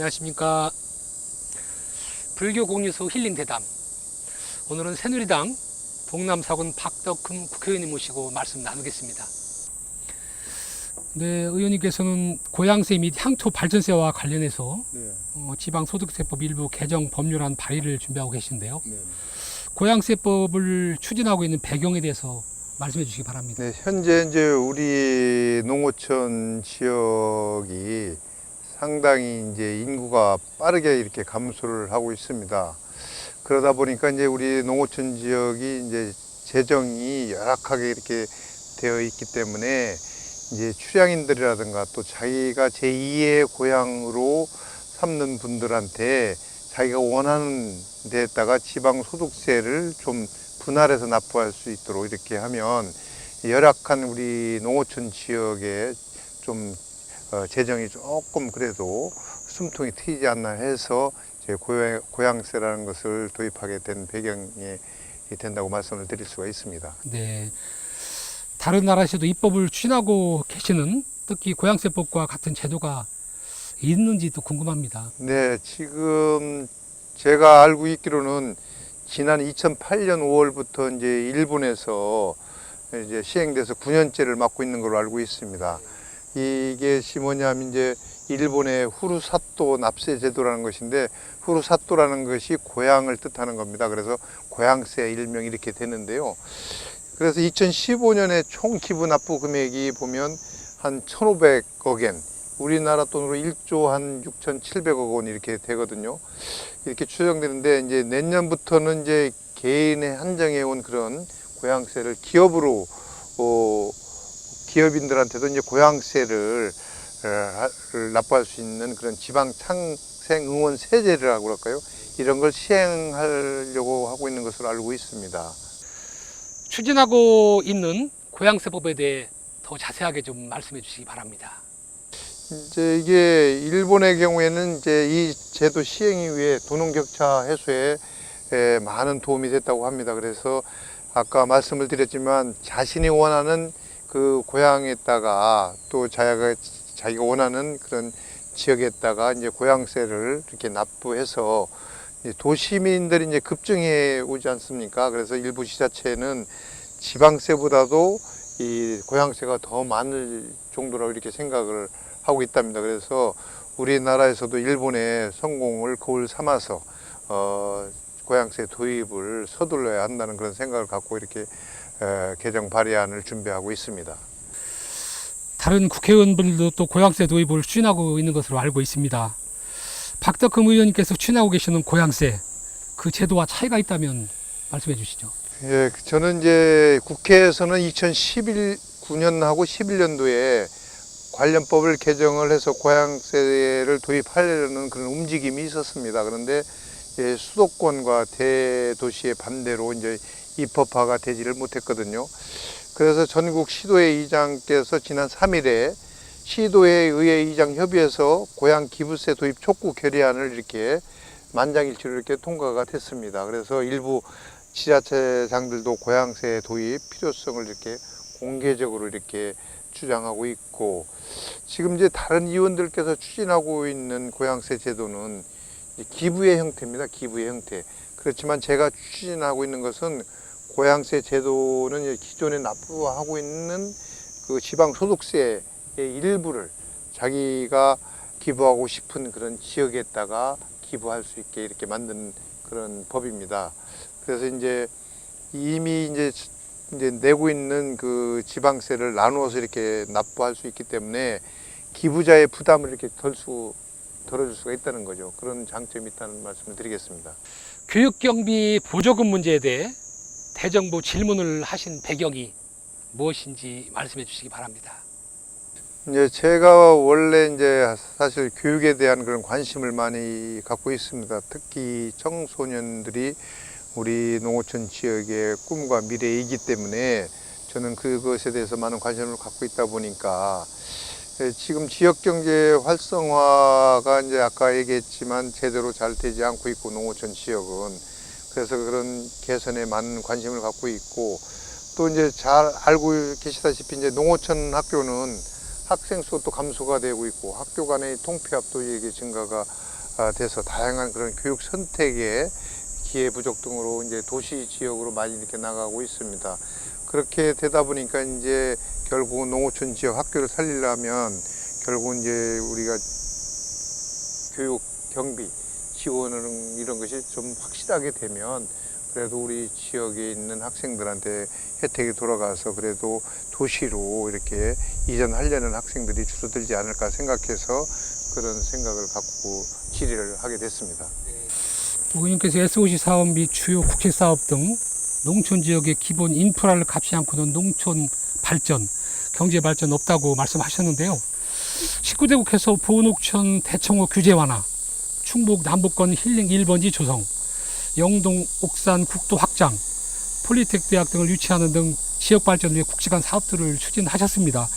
안녕하십니까. 불교 공유소 힐링 대담. 오늘은 새누리당 동남사군 박덕흠 국회의원님 모시고 말씀 나누겠습니다. 네, 의원님께서는 고양세 및 향토 발전세와 관련해서 지방소득세법 일부 개정 법률안 발의를 준비하고 계신데요. 고양세법을 추진하고 있는 배경에 대해서 말씀해 주시기 바랍니다. 네, 현재 이제 우리 농어촌 지역이 상당히 이제 인구가 빠르게 이렇게 감소를 하고 있습니다. 그러다 보니까 이제 우리 농어촌 지역이 이제 재정이 열악하게 이렇게 되어 있기 때문에 이제 출향인들이라든가 또 자기가 제2의 고향으로 삼는 분들한테 자기가 원하는 데에다가 지방소득세를 좀 분할해서 납부할 수 있도록 이렇게 하면 열악한 우리 농어촌 지역에 좀 재정이 조금 그래도 숨통이 트이지 않나 해서 이제 고양세라는 것을 도입하게 된 배경이 된다고 말씀을 드릴 수가 있습니다. 네. 다른 나라에서도 입법을 추진하고 계시는 특히 고양세법과 같은 제도가 있는지도 궁금합니다. 네, 지금 제가 알고 있기로는 지난 2008년 5월부터 이제 일본에서 이제 시행돼서 9년째를 맞고 있는 걸로 알고 있습니다. 이게 뭐냐면 이제 일본의 후루사토 납세 제도라는 것인데, 후루사토라는 것이 고향을 뜻하는 겁니다. 그래서 고향세 일명 이렇게 되는데요. 그래서 2015년에 총 기부 납부 금액이 보면 한 1,500억 엔, 우리나라 돈으로 1조 한 6,700억 원 이렇게 되거든요. 이렇게 추정되는데, 이제 내년부터는 이제 개인에 한정해 온 그런 고향세를 기업으로 기업인들한테도 이제 고향세를 납부할 수 있는 그런 지방 창생 응원 세제라고 그럴까요? 이런 걸 시행하려고 하고 있는 것으로 알고 있습니다. 추진하고 있는 고양세법에 대해 더 자세하게 좀 말씀해 주시기 바랍니다. 이제 이게 일본의 경우에는 이제 이 제도 시행 이후에 도농격차 해소에 많은 도움이 됐다고 합니다. 그래서 아까 말씀을 드렸지만 자신이 원하는 그 고향에다가 또 자기가 원하는 그런 지역에다가 이제 고향세를 이렇게 납부해서 도시민들이 이제 급증해 오지 않습니까? 그래서 일부 지자체는 지방세보다도 이 고향세가 더 많을 정도라고 이렇게 생각을 하고 있답니다. 그래서 우리나라에서도 일본의 성공을 거울 삼아서 고향세 도입을 서둘러야 한다는 그런 생각을 갖고 이렇게 개정 발의안을 준비하고 있습니다. 다른 국회의원들도 또 고양세 도입을 추진하고 있는 것으로 알고 있습니다. 박덕흠 의원님께서 추진하고 계시는 고양세, 그 제도와 차이가 있다면 말씀해 주시죠. 예, 저는 이제 국회에서는 2019년하고 11년도에 관련법을 개정을 해서 고향세를 도입하려는 그런 움직임이 있었습니다. 그런데 수도권과 대도시의 반대로 이제 입법화가 되지를 못했거든요. 그래서 전국 시도회 의장께서 지난 3일에 시도회 의회 의장 협의회에서 고향 기부세 도입 촉구 결의안을 이렇게 만장일치로 이렇게 통과가 됐습니다. 그래서 일부 지자체장들도 고향세 도입 필요성을 이렇게 공개적으로 이렇게 주장하고 있고, 지금 이제 다른 의원들께서 추진하고 있는 고향세 제도는 기부의 형태입니다. 기부의 형태. 그렇지만 제가 추진하고 있는 것은 고향세 제도는 기존에 납부하고 있는 그 지방소득세의 일부를 자기가 기부하고 싶은 그런 지역에다가 기부할 수 있게 이렇게 만든 그런 법입니다. 그래서 이제 이미 이제 내고 있는 그 지방세를 나누어서 이렇게 납부할 수 있기 때문에 기부자의 부담을 이렇게 덜어줄 수가 있다는 거죠. 그런 장점이 있다는 말씀을 드리겠습니다. 교육경비 보조금 문제에 대해 대정부 질문을 하신 배경이 무엇인지 말씀해 주시기 바랍니다. 이제 제가 원래 이제 사실 교육에 대한 그런 관심을 많이 갖고 있습니다. 특히 청소년들이 우리 농어촌 지역의 꿈과 미래이기 때문에 저는 그것에 대해서 많은 관심을 갖고 있다 보니까 지금 지역경제 활성화가 이제 아까 얘기했지만 제대로 잘 되지 않고 있고, 농어촌 지역은 그래서 그런 개선에 많은 관심을 갖고 있고, 또 이제 잘 알고 계시다시피 이제 농어촌 학교는 학생 수도 감소가 되고 있고 학교 간의 통폐합도 이게 증가가 돼서 다양한 그런 교육 선택에 기회 부족 등으로 이제 도시 지역으로 많이 이렇게 나가고 있습니다. 그렇게 되다 보니까 이제 결국은 농어촌 지역 학교를 살리려면 결국은 이제 우리가 교육 경비 지원을 이런 것이 좀 확실하게 되면 그래도 우리 지역에 있는 학생들한테 혜택이 돌아가서 그래도 도시로 이렇게 이전하려는 학생들이 줄어들지 않을까 생각해서 그런 생각을 갖고 질의를 하게 됐습니다. 의원님께서 SOC 사업 및 주요 국책 사업 등 농촌 지역의 기본 인프라를 갖추지 않고는 농촌 발전, 경제 발전 없다고 말씀하셨는데요. 19대 국회에서 보호농촌 대청호 규제 완화, 충북 남부권 힐링 1번지 조성, 영동 옥산 국도 확장, 폴리텍 대학 등을 유치하는 등 지역 발전 위해 굵직한 사업들을 추진하셨습니다.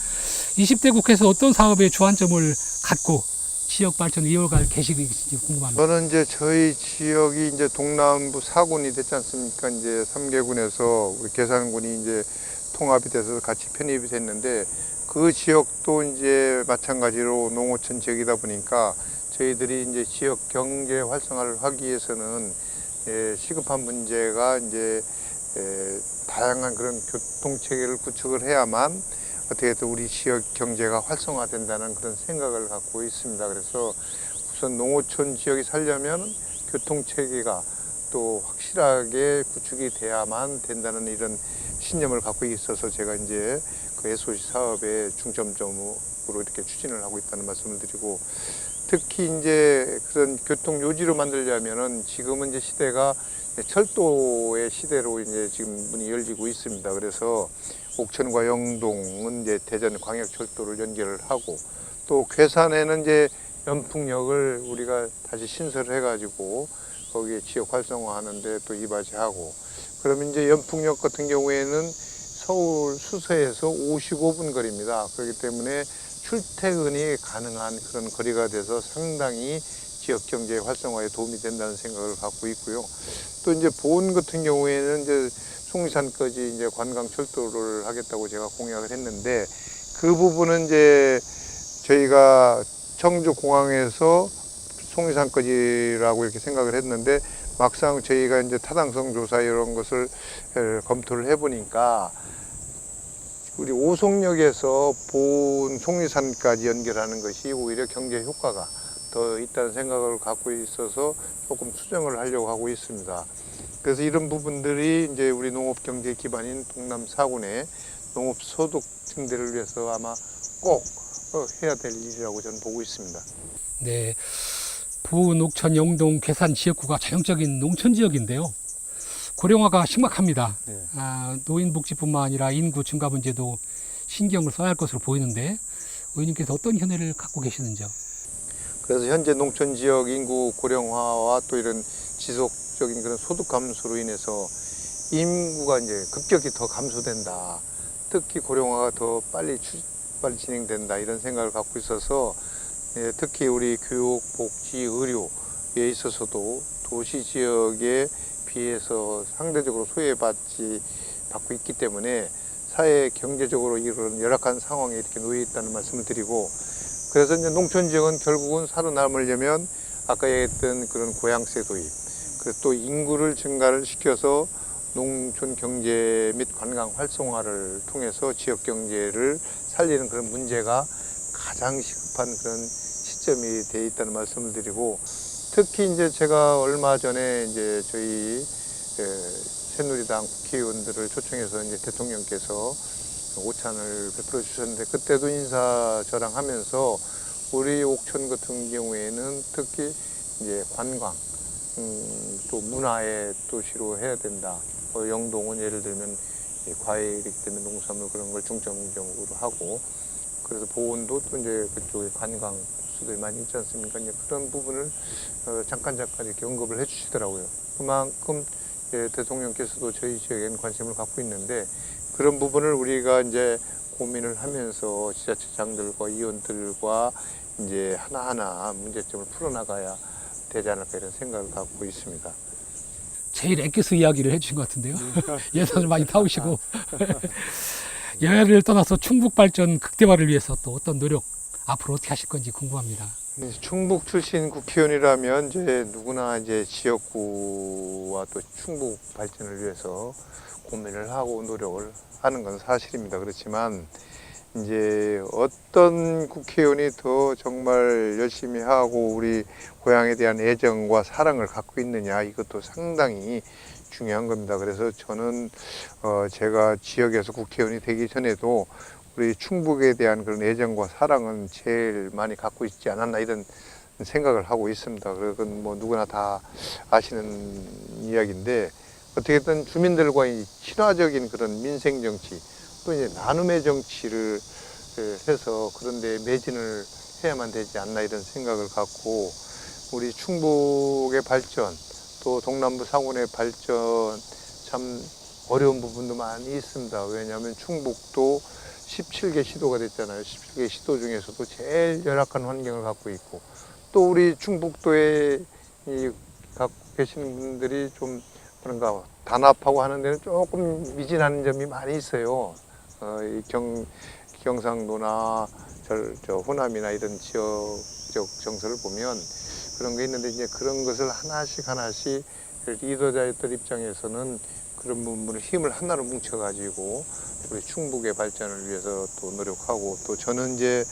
20대 국회에서 어떤 사업에 주안점을 갖고 지역 발전을 이어갈 계획이신지 궁금합니다. 저는 이제 저희 지역이 이제 동남부 4군이 됐지 않습니까? 이제 3개군에서 우리 계산군이 이제 통합이 돼서 같이 편입이 됐는데 그 지역도 이제 마찬가지로 농어촌 지역이다 보니까 저희들이 이제 지역 경제 활성화를 하기 위해서는 시급한 문제가 이제 다양한 그런 교통 체계를 구축을 해야만 어떻게든 우리 지역 경제가 활성화된다는 그런 생각을 갖고 있습니다. 그래서 우선 농어촌 지역이 살려면 교통 체계가 또 확실하게 구축이 돼야만 된다는 이런 신념을 갖고 있어서 제가 이제 그 SOC 사업의 중점적으로 이렇게 추진을 하고 있다는 말씀을 드리고, 특히 이제 그런 교통 요지로 만들려면은 지금은 이제 시대가 철도의 시대로 이제 지금 문이 열리고 있습니다. 그래서 옥천과 영동은 이제 대전 광역철도를 연결을 하고, 또 괴산에는 이제 연풍역을 우리가 다시 신설을 해가지고 거기에 지역 활성화하는데 또 이바지하고, 그러면 이제 연풍역 같은 경우에는 서울 수서에서 55분 거리입니다. 그렇기 때문에 출퇴근이 가능한 그런 거리가 돼서 상당히 지역 경제 활성화에 도움이 된다는 생각을 갖고 있고요. 또 이제 보은 같은 경우에는 이제 송리산까지 이제 관광 철도를 하겠다고 제가 공약을 했는데, 그 부분은 이제 저희가 청주공항에서 송리산까지라고 이렇게 생각을 했는데, 막상 저희가 이제 타당성 조사 이런 것을 검토를 해보니까 우리 오송역에서 보은 송리산까지 연결하는 것이 오히려 경제 효과가 더 있다는 생각을 갖고 있어서 조금 수정을 하려고 하고 있습니다. 그래서 이런 부분들이 이제 우리 농업 경제 기반인 동남 4군의 농업 소득 증대를 위해서 아마 꼭 해야 될 일이라고 저는 보고 있습니다. 네, 보은, 옥천, 영동, 괴산 지역구가 전형적인 농촌 지역인데요. 고령화가 심각합니다. 네. 노인복지뿐만 아니라 인구 증가 문제도 신경을 써야 할 것으로 보이는데, 의원님께서 어떤 견해를 갖고 계시는지요? 그래서 현재 농촌 지역 인구 고령화와 또 이런 지속적인 그런 소득 감소로 인해서 인구가 이제 급격히 더 감소된다. 특히 고령화가 더 빨리 진행된다. 이런 생각을 갖고 있어서 특히 우리 교육, 복지, 의료에 있어서도 도시 지역에 비해서 상대적으로 받고 있기 때문에 사회 경제적으로 이런 열악한 상황에 이렇게 놓여 있다는 말씀을 드리고, 그래서 이제 농촌 지역은 결국은 살아남으려면 아까 얘기했던 그런 고향세 도입, 그리고 또 인구를 증가를 시켜서 농촌 경제 및 관광 활성화를 통해서 지역 경제를 살리는 그런 문제가 가장 시급한 그런 시점이 돼 있다는 말씀을 드리고, 특히 이제 제가 얼마 전에 이제 저희 새누리당 국회의원들을 초청해서 이제 대통령께서 오찬을 베풀어 주셨는데, 그때도 인사저랑하면서 우리 옥천 같은 경우에는 특히 이제 관광, 또 문화의 도시로 해야 된다. 영동은 예를 들면 과일이기 때문에 농산물 그런 걸 중점적으로 하고, 그래서 보온도 또 이제 그쪽에 관광 수들이 많이 있지 않습니까? 이제 그런 부분을 잠깐 이렇게 언급을 해주시더라고요. 그만큼 대통령께서도 저희 지역에는 관심을 갖고 있는데, 그런 부분을 우리가 이제 고민을 하면서 지자체장들과 의원들과 이제 하나하나 문제점을 풀어나가야 되지 않을까 이런 생각을 갖고 있습니다. 제일 애껴서 이야기를 해주신 것 같은데요. 예산을 많이 타오시고 여야를 떠나서 충북 발전 극대화를 위해서 또 어떤 노력 앞으로 어떻게 하실 건지 궁금합니다. 충북 출신 국회의원이라면 이제 누구나 이제 지역구와 또 충북 발전을 위해서 고민을 하고 노력을 하는 건 사실입니다. 그렇지만 이제 어떤 국회의원이 더 정말 열심히 하고 우리 고향에 대한 애정과 사랑을 갖고 있느냐, 이것도 상당히 중요한 겁니다. 그래서 저는 제가 지역에서 국회의원이 되기 전에도 우리 충북에 대한 그런 애정과 사랑은 제일 많이 갖고 있지 않았나, 이런 생각을 하고 있습니다. 그건 뭐 누구나 다 아시는 이야기인데, 어떻게든 주민들과의 친화적인 그런 민생 정치, 또 이제 나눔의 정치를 해서 그런 데 매진을 해야만 되지 않나, 이런 생각을 갖고, 우리 충북의 발전, 또 동남부 상원의 발전, 참 어려운 부분도 많이 있습니다. 왜냐하면 충북도 17개 시도가 됐잖아요. 17개 시도 중에서도 제일 열악한 환경을 갖고 있고, 또 우리 충북도에 갖고 계시는 분들이 좀 그런가 단합하고 하는 데는 조금 미진한 점이 많이 있어요. 이 경상도나 저 호남이나 이런 지역적 정서를 보면 그런 게 있는데, 이제 그런 것을 하나씩 리더자들 입장에서는 그런 부분을 힘을 하나로 뭉쳐가지고 우리 충북의 발전을 위해서 또 노력하고, 또 저는 이제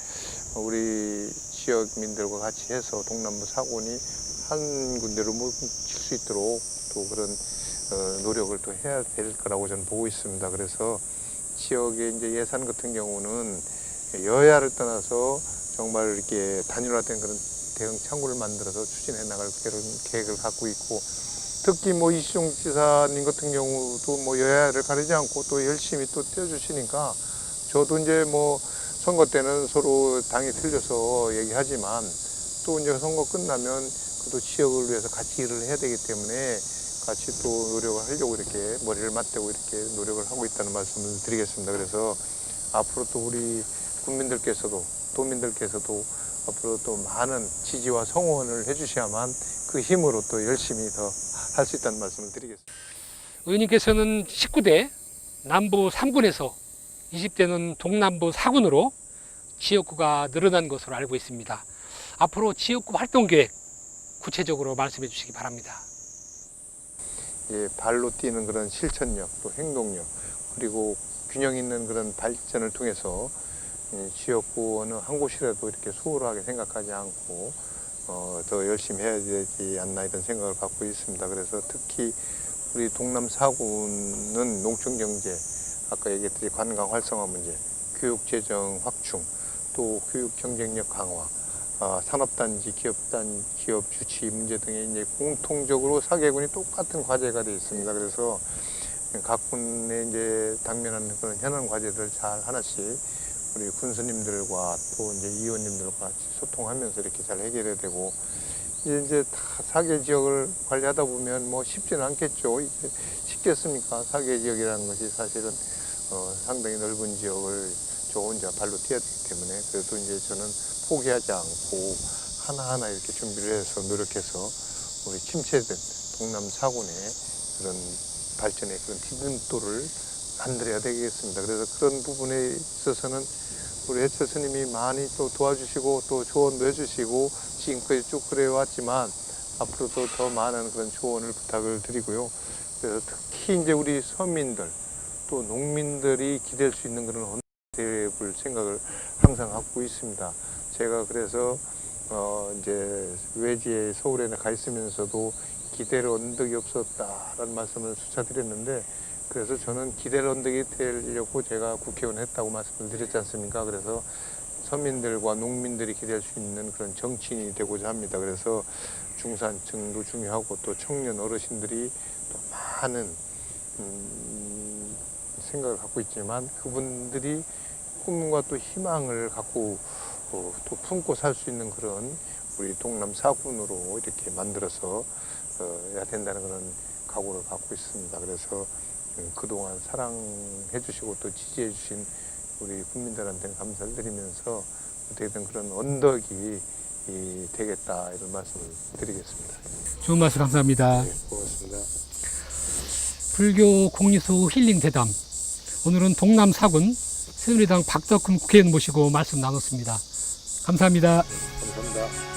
우리 지역민들과 같이 해서 동남부 사군이 한 군데로 뭉칠 수 있도록 또 그런 노력을 또 해야 될 거라고 저는 보고 있습니다. 그래서 지역의 이제 예산 같은 경우는 여야를 떠나서 정말 이렇게 단일화된 그런 대응 창구를 만들어서 추진해 나갈 그런 계획을 갖고 있고, 특히 뭐 이시종 지사님 같은 경우도 뭐 여야를 가리지 않고 또 열심히 또 뛰어주시니까, 저도 이제 뭐 선거 때는 서로 당이 틀려서 얘기하지만 또 이제 선거 끝나면 그래도 지역을 위해서 같이 일을 해야 되기 때문에 같이 또 노력을 하려고 이렇게 머리를 맞대고 이렇게 노력을 하고 있다는 말씀을 드리겠습니다. 그래서 앞으로 또 우리 국민들께서도, 도민들께서도 앞으로 또 많은 지지와 성원을 해주셔야만 그 힘으로 또 열심히 더 할 수 있다는 말씀을 드리겠습니다. 의원님께서는 19대 남부 3군에서 20대는 동남부 4군으로 지역구가 늘어난 것으로 알고 있습니다. 앞으로 지역구 활동 계획 구체적으로 말씀해 주시기 바랍니다. 예, 발로 뛰는 그런 실천력, 또 행동력, 그리고 균형 있는 그런 발전을 통해서 지역구 어느 한 곳이라도 이렇게 소홀하게 생각하지 않고 더 열심히 해야 되지 않나, 이런 생각을 갖고 있습니다. 그래서 특히 우리 동남 4군은 농촌경제, 아까 얘기했듯이 관광 활성화 문제, 교육재정 확충, 또 교육 경쟁력 강화, 산업단지, 기업 주치 문제 등에 이제 공통적으로 4개군이 똑같은 과제가 되어 있습니다. 그래서 각 군에 이제 당면한 그런 현안 과제들을 잘 하나씩 우리 군수님들과 또 이제 의원님들과 같이 소통하면서 이렇게 잘 해결해야 되고, 이제 다 4개 지역을 관리하다 보면 뭐 쉽지는 않겠죠. 이게 쉽겠습니까? 4개 지역이라는 것이 사실은 상당히 넓은 지역을 저 혼자 발로 뛰어야 되기 때문에, 그래도 이제 저는 포기하지 않고 하나하나 이렇게 준비를 해서 노력해서 우리 침체된 동남 4군의 그런 발전의 그런 디딤돌을 만들어야 되겠습니다. 그래서 그런 부분에 있어서는 우리 해철 스님이 많이 또 도와주시고 또 조언도 해주시고 지금까지 쭉 그래왔지만 앞으로도 더 많은 그런 조언을 부탁을 드리고요. 그래서 특히 이제 우리 서민들 또 농민들이 기댈 수 있는 그런 언덕을 생각을 항상 갖고 있습니다. 제가 그래서 이제 외지에 서울에 가 있으면서도 기댈 언덕이 없었다라는 말씀을 수차 드렸는데, 그래서 저는 기댈 언덕이 되려고 제가 국회의원 했다고 말씀을 드렸지 않습니까? 그래서 서민들과 농민들이 기댈 수 있는 그런 정치인이 되고자 합니다. 그래서 중산층도 중요하고 또 청년 어르신들이 또 많은 생각을 갖고 있지만, 그분들이 꿈과 또 희망을 갖고 또 품고 살 수 있는 그런 우리 동남 4군으로 이렇게 만들어서 해야 된다는 그런 각오를 갖고 있습니다. 그래서 그동안 사랑해 주시고 또 지지해 주신 우리 국민들한테는 감사를 드리면서 어떻게든 그런 언덕이 되겠다, 이런 말씀을 드리겠습니다. 좋은 말씀 감사합니다. 네, 고맙습니다. 불교 공리수 힐링 대담, 오늘은 동남 4군 새누리당 박덕흠 국회의원 모시고 말씀 나눴습니다. 감사합니다. 감사합니다.